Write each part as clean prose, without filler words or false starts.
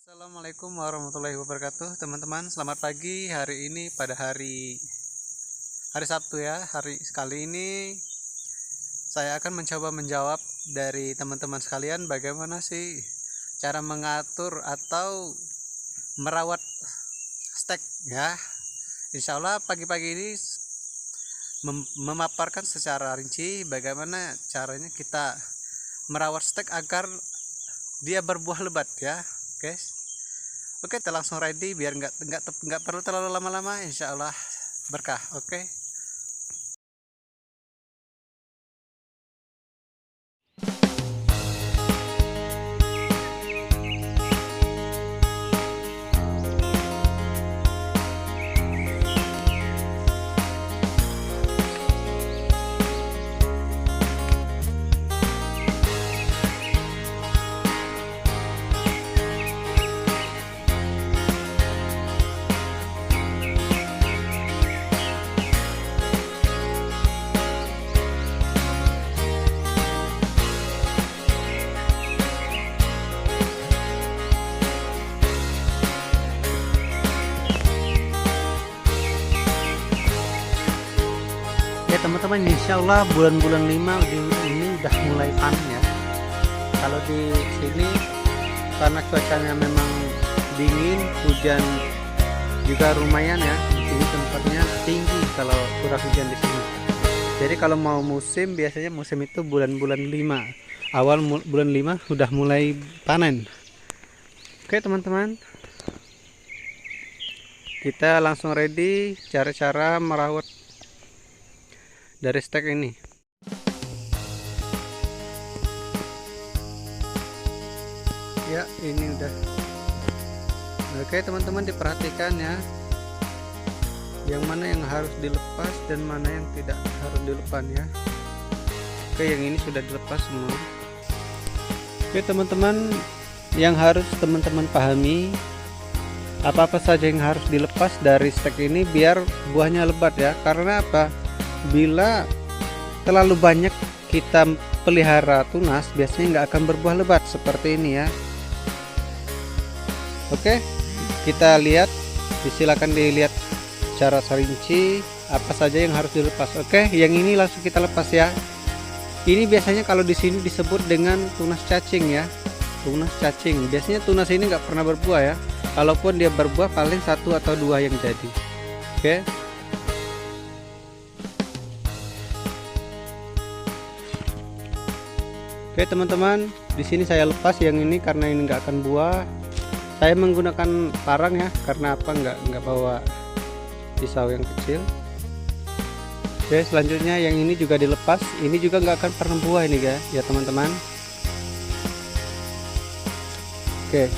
Assalamualaikum warahmatullahi wabarakatuh, teman-teman. Selamat pagi. Hari ini pada hari Sabtu ya. Kali ini saya akan mencoba menjawab dari teman-teman sekalian bagaimana sih cara mengatur atau merawat stek ya. Insya Allah pagi-pagi ini memaparkan secara rinci bagaimana caranya kita merawat stek agar dia berbuah lebat ya, guys. Oke, kita langsung ready biar nggak perlu terlalu lama-lama. Insya Allah berkah. Oke. Ya teman-teman, insya Allah bulan-bulan 5 ini udah mulai panen ya. Kalau di sini karena cuacanya memang dingin, hujan juga lumayan ya. Di sini tempatnya tinggi kalau curah hujan di sini. Jadi kalau mau musim, biasanya musim itu bulan-bulan 5. Awal bulan 5 udah mulai panen. Oke teman-teman, kita langsung ready cara-cara merawat dari stek ini. Ya, ini udah. Oke teman-teman, diperhatikan ya, yang mana yang harus dilepas dan mana yang tidak harus dilepas ya. Oke, yang ini sudah dilepas semua. Oke teman-teman, yang harus teman-teman pahami, apa-apa saja yang harus dilepas dari stek ini biar buahnya lebat ya. Karena apa? Bila terlalu banyak kita pelihara tunas, biasanya nggak akan berbuah lebat seperti ini ya. Oke, kita lihat, silakan dilihat cara rinci apa saja yang harus dilepas. Oke, yang ini langsung kita lepas ya. Ini biasanya kalau di sini disebut dengan tunas cacing ya, tunas cacing. Biasanya tunas ini nggak pernah berbuah ya. Kalaupun dia berbuah paling 1 atau 2 yang jadi. Oke. Oke teman-teman, di sini saya lepas yang ini karena ini nggak akan buah. Saya menggunakan parang ya, karena apa? Nggak bawa pisau yang kecil. Oke, selanjutnya yang ini juga dilepas. Ini juga nggak akan pernah buah ini ya teman-teman. Oke,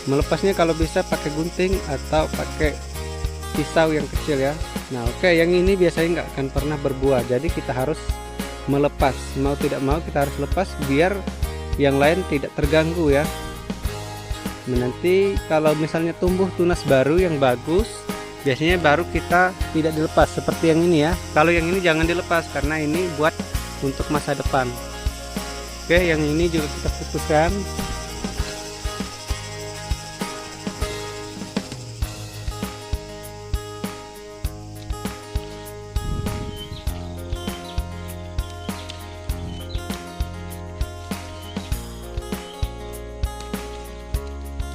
melepasnya kalau bisa pakai gunting atau pakai pisau yang kecil ya. Nah oke, yang ini biasanya nggak akan pernah berbuah, jadi kita harus melepas, mau tidak mau kita harus lepas biar yang lain tidak terganggu ya. Nanti kalau misalnya tumbuh tunas baru yang bagus, biasanya baru kita tidak dilepas seperti yang ini ya. Kalau yang ini jangan dilepas karena ini buat untuk masa depan. Oke, yang ini juga kita putuskan.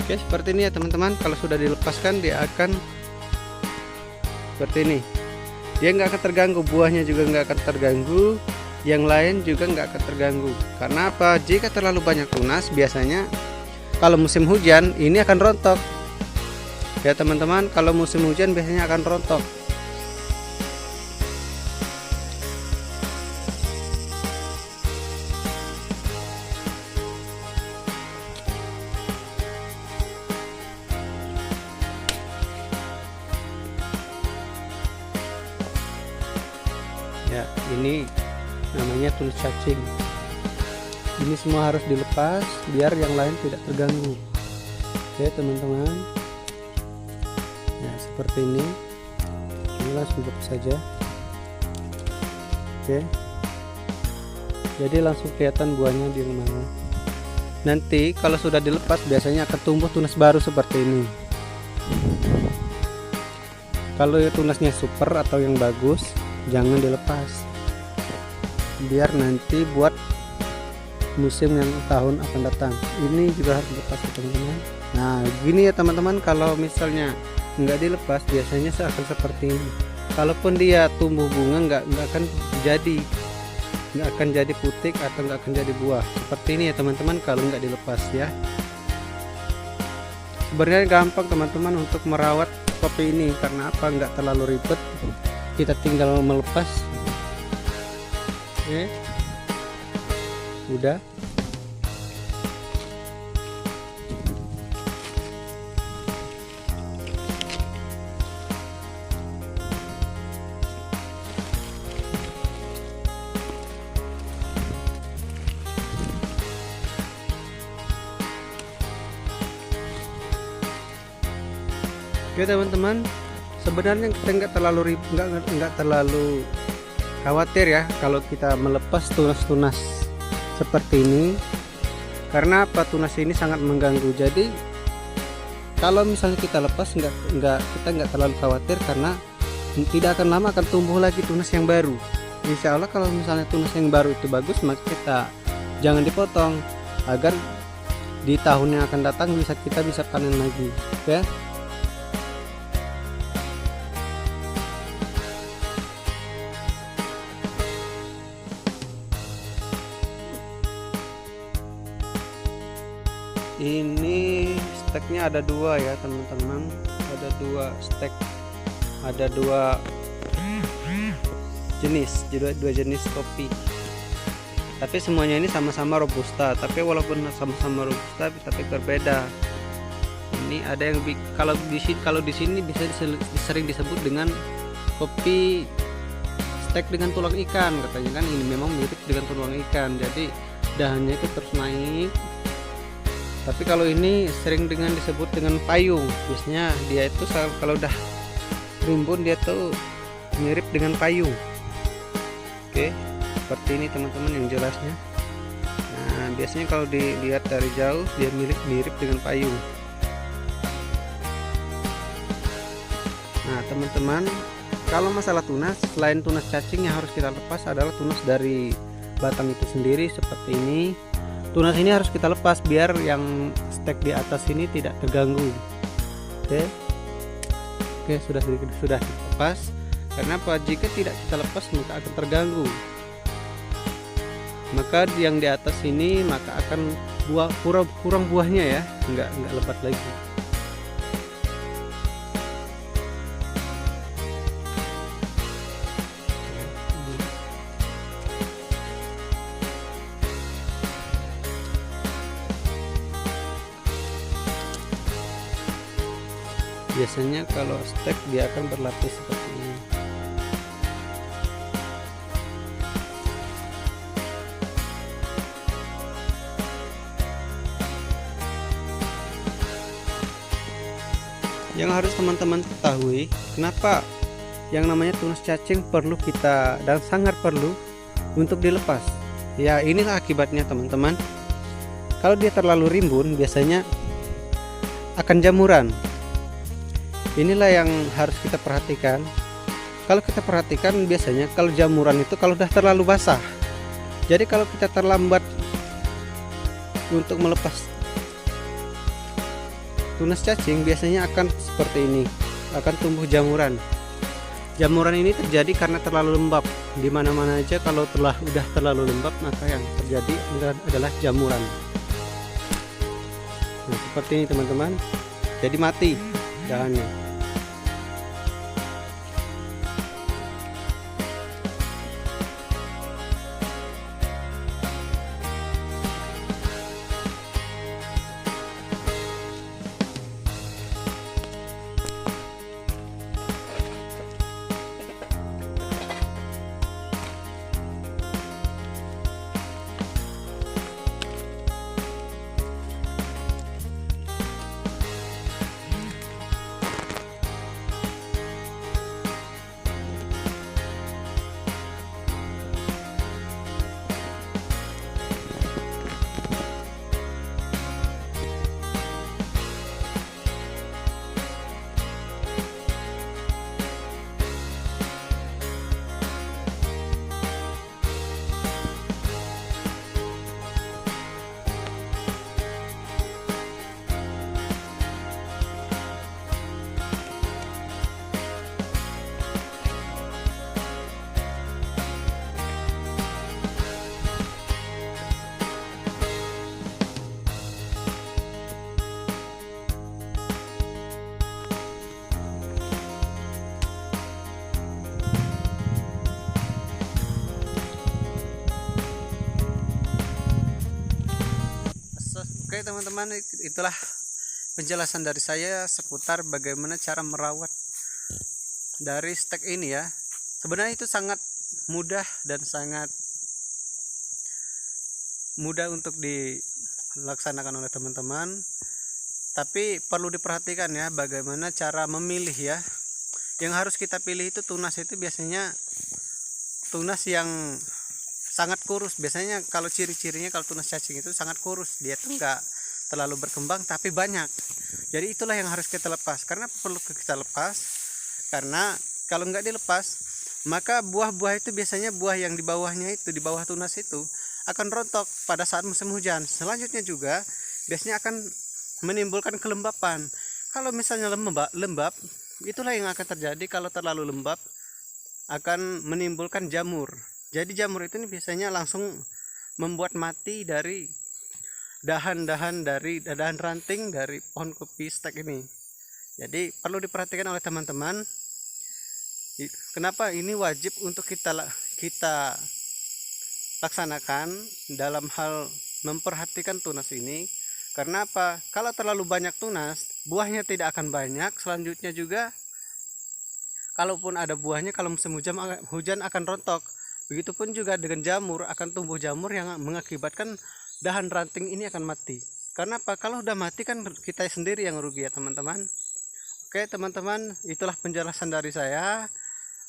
Oke, seperti ini ya teman-teman. Kalau sudah dilepaskan dia akan seperti ini. Dia nggak akan terganggu, buahnya juga nggak akan terganggu, yang lain juga nggak akan terganggu. Karena apa? Jika terlalu banyak tunas, biasanya kalau musim hujan ini akan rontok. Ya teman-teman, kalau musim hujan biasanya akan rontok. Ya, ini namanya tunas cacing. Ini semua harus dilepas biar yang lain tidak terganggu. Oke teman-teman, ya seperti ini langsung lepas saja. Oke, jadi langsung kelihatan buahnya di mana. Nanti kalau sudah dilepas biasanya akan tumbuh tunas baru seperti ini. Kalau tunasnya super atau yang bagus, jangan dilepas, biar nanti buat musim yang tahun akan datang. Ini juga harus dilepas teman-teman. Nah gini ya teman-teman, kalau misalnya nggak dilepas biasanya akan seperti ini. Kalaupun dia tumbuh bunga nggak akan jadi putik atau nggak akan jadi buah seperti ini ya teman-teman, kalau nggak dilepas ya. Sebenarnya gampang teman-teman untuk merawat kopi ini, karena apa, nggak terlalu ribet, kita tinggal melepas. Oke, udah. Oke teman-teman, sebenarnya kita nggak terlalu khawatir ya kalau kita melepas tunas-tunas seperti ini, karena apa, tunas ini sangat mengganggu. Jadi kalau misalnya kita lepas kita nggak terlalu khawatir, karena tidak akan lama akan tumbuh lagi tunas yang baru. Insya Allah kalau misalnya tunas yang baru itu bagus, maka kita jangan dipotong, agar di tahun yang akan datang kita bisa panen lagi ya. Ini steknya ada dua ya teman-teman, ada dua stek, ada dua jenis kopi, tapi semuanya ini sama-sama robusta. Tapi walaupun sama-sama robusta tapi berbeda. Ini ada yang kalau di sini bisa sering disebut dengan kopi stek dengan tulang ikan katanya kan. Ini memang mirip dengan tulang ikan, jadi dahannya itu terus naik. Tapi kalau ini sering disebut dengan payung. Biasanya dia itu kalau udah rimbun dia tuh mirip dengan payung. Oke, seperti ini teman-teman yang jelasnya. Nah biasanya kalau dilihat dari jauh dia mirip dengan payung. Nah teman-teman, kalau masalah tunas, selain tunas cacing yang harus kita lepas adalah tunas dari batang itu sendiri seperti ini. Tunas ini harus kita lepas biar yang stek di atas ini tidak terganggu. Oke, sudah dilepas. Karena apa? Jika tidak kita lepas maka akan terganggu. Maka yang di atas ini maka akan kurang buahnya ya, nggak lebat lagi. Biasanya kalau stek dia akan berlapis seperti ini. Yang harus teman-teman ketahui, kenapa yang namanya tunas cacing perlu kita dan sangat perlu untuk dilepas. Ya inilah akibatnya teman-teman. Kalau dia terlalu rimbun biasanya akan jamuran. Inilah yang harus kita perhatikan. Kalau kita perhatikan biasanya kalau jamuran itu kalau udah terlalu basah. Jadi kalau kita terlambat untuk melepas tunas cacing biasanya akan seperti ini, akan tumbuh jamuran. Jamuran ini terjadi karena terlalu lembab. Di mana-mana aja kalau udah terlalu lembab maka yang terjadi adalah jamuran. Nah, seperti ini teman-teman. Jadi mati dahannya. Oke teman-teman, itulah penjelasan dari saya seputar bagaimana cara merawat dari stek ini ya. Sebenarnya itu sangat mudah dan sangat mudah untuk dilaksanakan oleh teman-teman, tapi perlu diperhatikan ya bagaimana cara memilih ya. Yang harus kita pilih itu tunas itu biasanya tunas yang sangat kurus. Biasanya kalau ciri-cirinya kalau tunas cacing itu sangat kurus, dia tuh enggak terlalu berkembang tapi banyak. Jadi itulah yang harus kita lepas. Karena perlu kita lepas, karena kalau enggak dilepas maka buah-buah itu biasanya buah yang di bawahnya itu, di bawah tunas itu akan rontok pada saat musim hujan. Selanjutnya juga biasanya akan menimbulkan kelembapan. Kalau misalnya lembab, itulah yang akan terjadi. Kalau terlalu lembab akan menimbulkan jamur. Jadi jamur itu nih biasanya langsung membuat mati dari dahan ranting dari pohon kopi stek ini. Jadi perlu diperhatikan oleh teman-teman. Kenapa ini wajib untuk kita laksanakan dalam hal memperhatikan tunas ini? Karena apa? Kalau terlalu banyak tunas, buahnya tidak akan banyak. Selanjutnya juga, kalaupun ada buahnya, kalau musim hujan akan rontok. Begitupun juga dengan jamur, akan tumbuh jamur yang mengakibatkan dahan ranting ini akan mati. Karena apa? Kalau udah mati kan kita sendiri yang rugi ya teman-teman. Oke teman-teman, itulah penjelasan dari saya.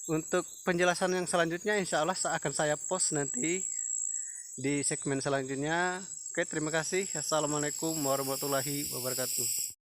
Untuk penjelasan yang selanjutnya insya Allah akan saya post nanti di segmen selanjutnya. Oke, terima kasih. Assalamualaikum warahmatullahi wabarakatuh.